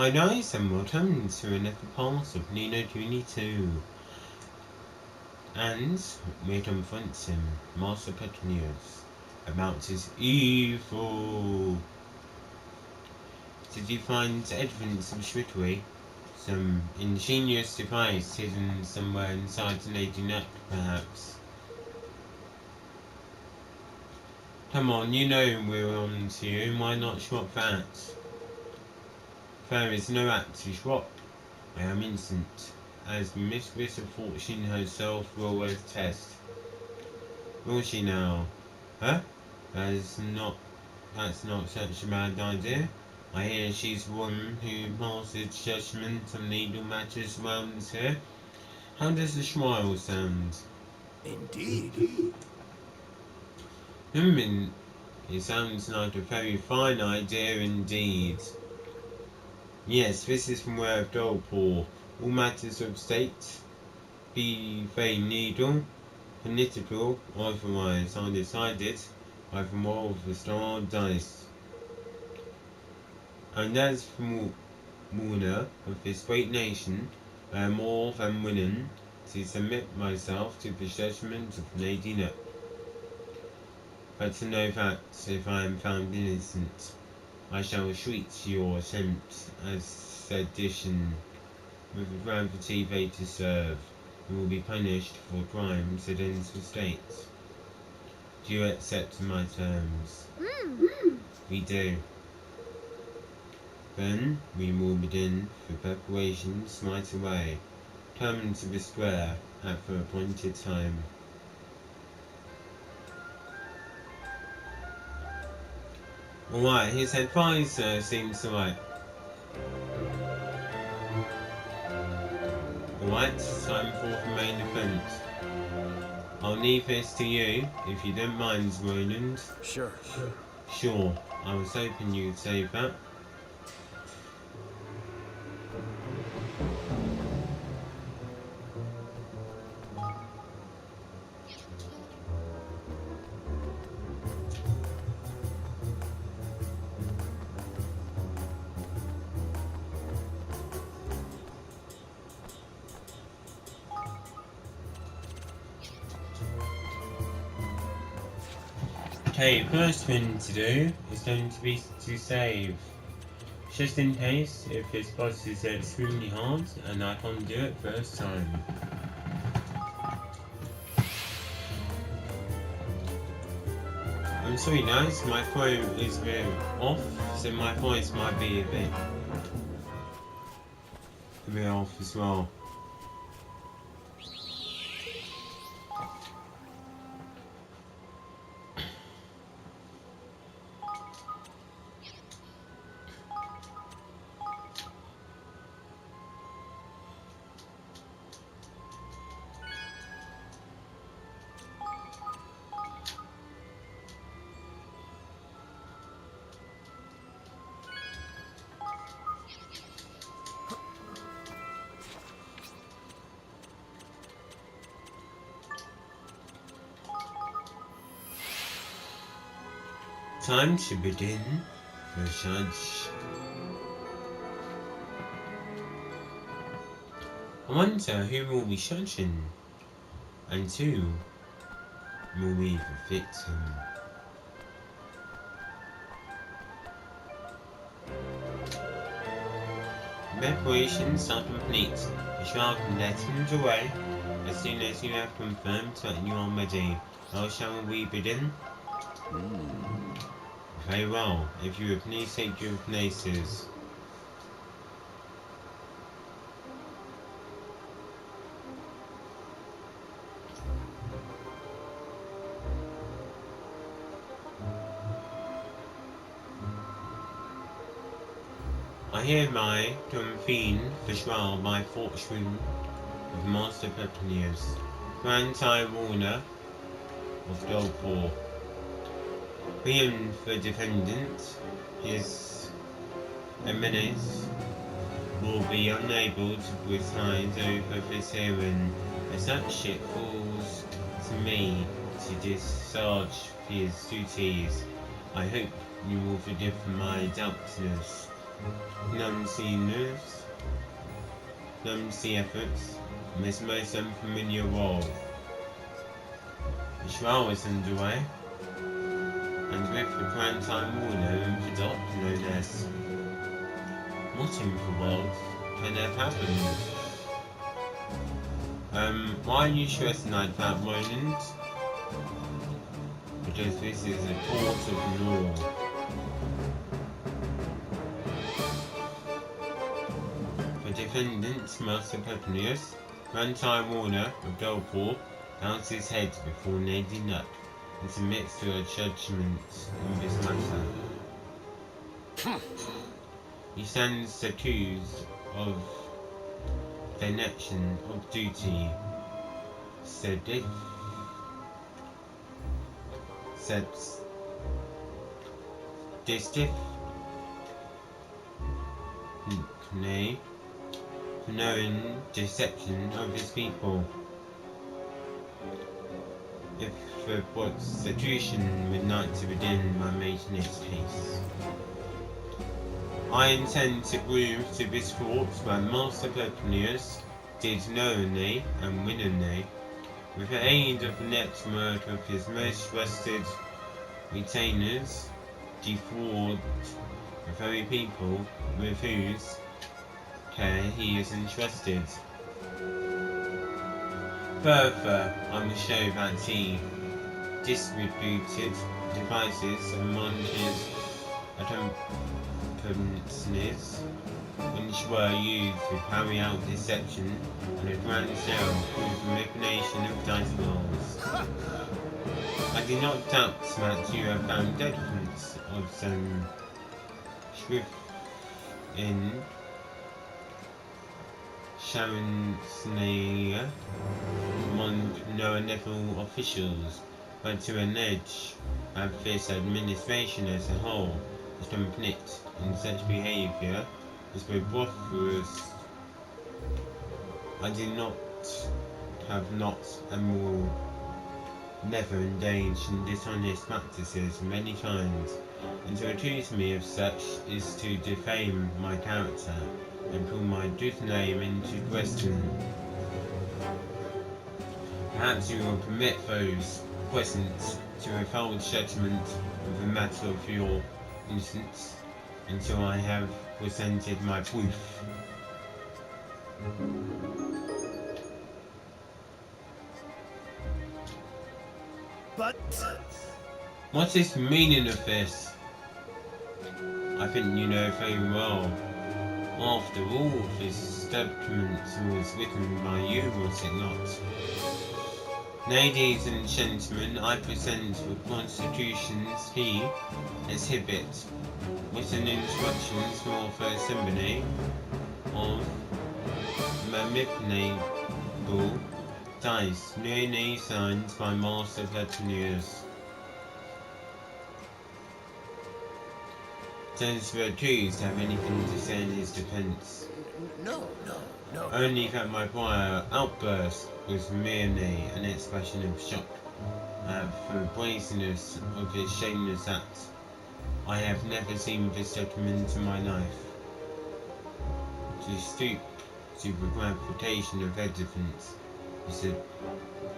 Hi guys, and welcome to another part of Nino Kuni 2. And we're confronting Master Petronius about his evil. Did you find evidence of trickery? Some ingenious device hidden somewhere inside the lady neck, perhaps? Come on, you know we're on to you, why not swap that? There is no act to swap. I am innocent, as Mistress of Fortune herself will attest. Will she now? Huh? That's not such a bad idea. I hear she's the one who passes judgment on legal matters around here. How does the smile sound? Indeed. It sounds like a very fine idea indeed. Yes, this is from where I've told Paul. All matters of state, be they legal, political, or otherwise, are decided by the roll of the star dice. And as the ruler of this great nation, I am more than willing to submit myself to the judgment of Lady Nup. But to know that, if I am found innocent, I shall treat your attempt as sedition with the gravity they deserve, and will be punished for crimes against the state. Do you accept my terms? We do. Then we will begin the preparations right away. Come to the square at the appointed time. Alright, his advisor seems alright. Alright, time for the main event. I'll leave this to you, if you don't mind, Roland. Sure. Sure, I was hoping you'd say that. Okay, first thing to do is going to be to save. Just in case, if this boss is extremely hard and I can't do it first time. I'm sorry guys, my phone is a bit off, so my voice might be a bit off as well. Time to begin the judge. I wonder who will be judging, and who will be the victim. Preparations are complete. The child can let him away as soon as you have confirmed that you are ready. How shall we begin? Very well, if you would please take your places. I hereby convene the trial by fortune of Master Petronius, Grand High Ruler of Dolpor. Being the defendant, His Eminence will be unable to preside over this hearing, as such it falls to me to discharge his duties. I hope you will forgive my doubtness. numbs the efforts, and this most unfamiliar role. The trial is underway, and with the Grand Time Warner and the doc known as what in the world can have happened? Why are you stressing like that, Revenant? Because this is a court of law. The defendant, Master Pepinius, Rantai Warner of Dolport, bows his head before Lady Nut and submits to her judgment in this matter. He stands accused of denection of duty, knowing deception of his people. If the prosecution would like to begin by making its case, I intend to prove to this court that Master Pepinius did knowingly and willingly, with the aid of the network of his most trusted retainers, defraud the very people with whose care he is entrusted. Further, I will show that he distributed devices among his accomplices which were used to carry out deception on a grand scale through the manipulation of dice rolls. I do not doubt that you have found evidence of some truth in Sharon Slayer among lower-level officials, but to allege that this administration as a whole is complicit in such behaviour is preposterous. I do not and will never engage in dishonest practices of any kind, and to accuse me of such is to defame my character and call my good name into question. Perhaps you will permit those present to withhold judgment of the matter of your innocence until I have presented my proof. But what is the meaning of this? I think you know very well. After all, this document was written by you, was it not? Ladies and gentlemen, I present the Constitution's key exhibit, written instructions for the assembly of manipulable dice, newly signed by Master Pepinius. Does the accused have anything to say in his defence? no. Only that my prior outburst was merely an expression of shock at the brazenness of his shameless act. I have never seen this document in my life. To stoop to the gratification of evidence is a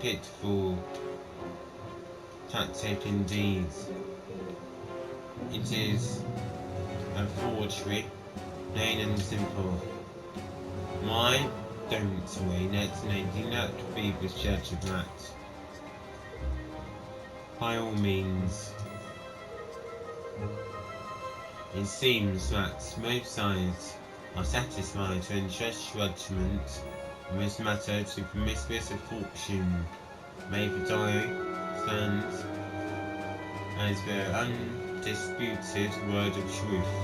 pitiful tactic indeed. It is a forgery, plain and simple. Why don't we let Lady Nut be the judge of that? By all means. It seems that both sides are satisfied to entrust judgment in this matter to the mistress of fortune. May the diary stand as the undisputed word of truth.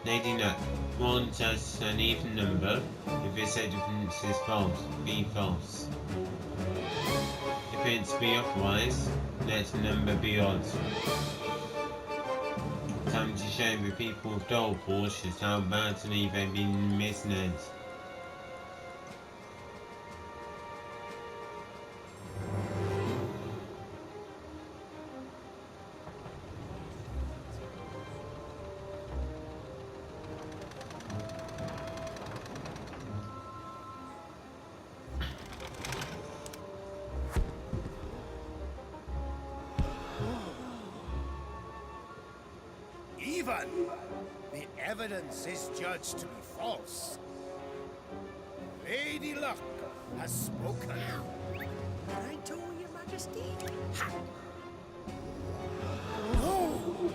Lady Nut, grant us an even number if this evidence is false, be false. If it be otherwise, let the number be odd. Time to show the people of Dolport just how badly they've been misled. proven. The evidence is judged to be false. Lady Luck has spoken. Can I do, Your Majesty? No!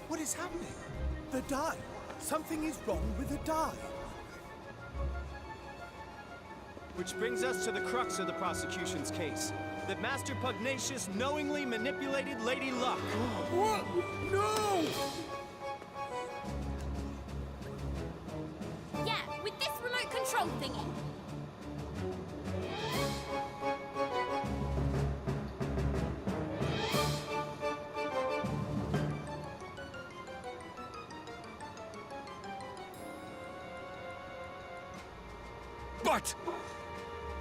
What is happening? The die. Something is wrong with the die. Which brings us to the crux of the prosecution's case. That Master Pugnacious knowingly manipulated Lady Luck. What? No! Yeah, with this remote control thingy. But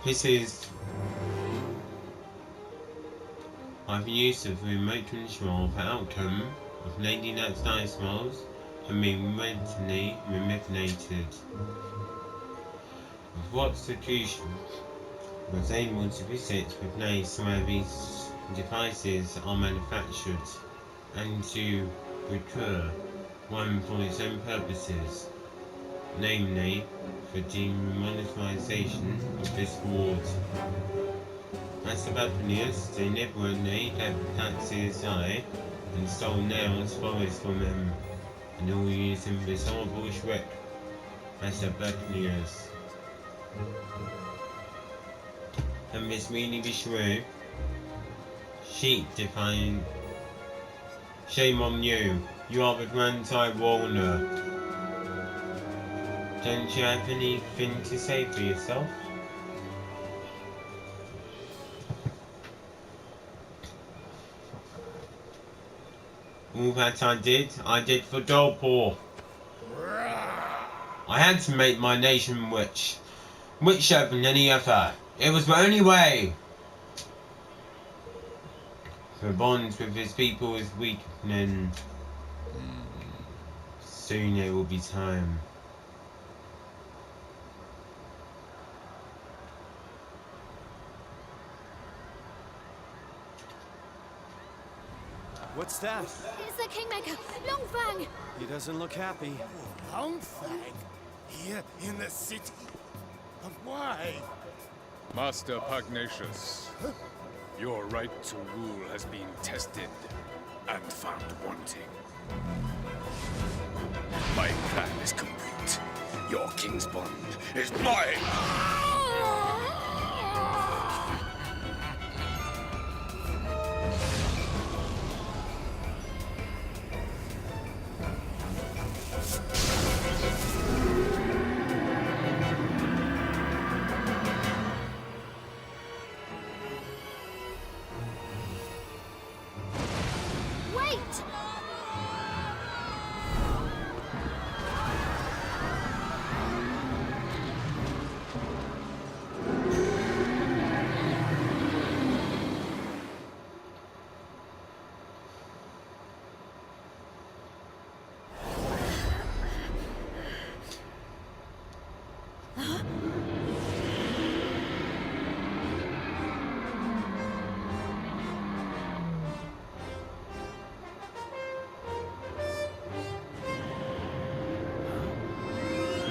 This is I've used of remote control for outcome of Lady Luck's dice rolls can be remotely manipulated. With what execution was able to visit the place where these devices are manufactured and to procure one for its own purposes, namely for demonetization of this ward. As the Buccaneers, they deliberately kept the taxes high and stole nails forests from them, and all using this horrible trick as the Buccaneers. Can this really be true? Sheep define. Shame on you. You are the Grand Time Warner. Don't you have anything to say for yourself? All that I did for Dolpor. I had to make my nation richer than any other. It was the only way. The bonds with his people is weakening. Soon it will be time. What's that? It's the Kingmaker, Longfang! He doesn't look happy. Longfang here in the city? But why? Master Pugnacious, your right to rule has been tested and found wanting. My plan is complete. Your king's bond is mine! Wait!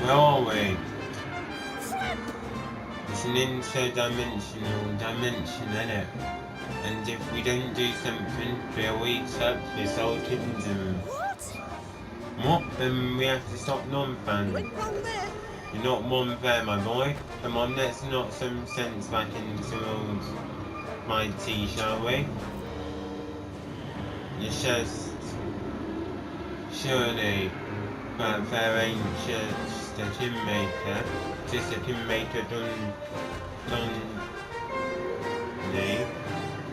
Where are we? It's an interdimensional dimension, isn't it? And if we don't do something, we'll eat up this whole kingdom. What? What? Then we have to stop non-fan. Went wrong there. You're not one there, my boy. Come on, let's knock some sense back into old my tea, shall we? It's just surely that there ain't just a Kingmaker, just a Kingmaker done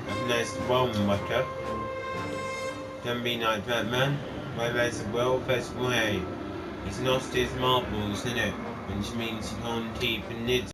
of nice one worker. Don't be like that, man. Where there's a will, there's a way. He's lost his marbles, innit? Which means he can't keep a nid.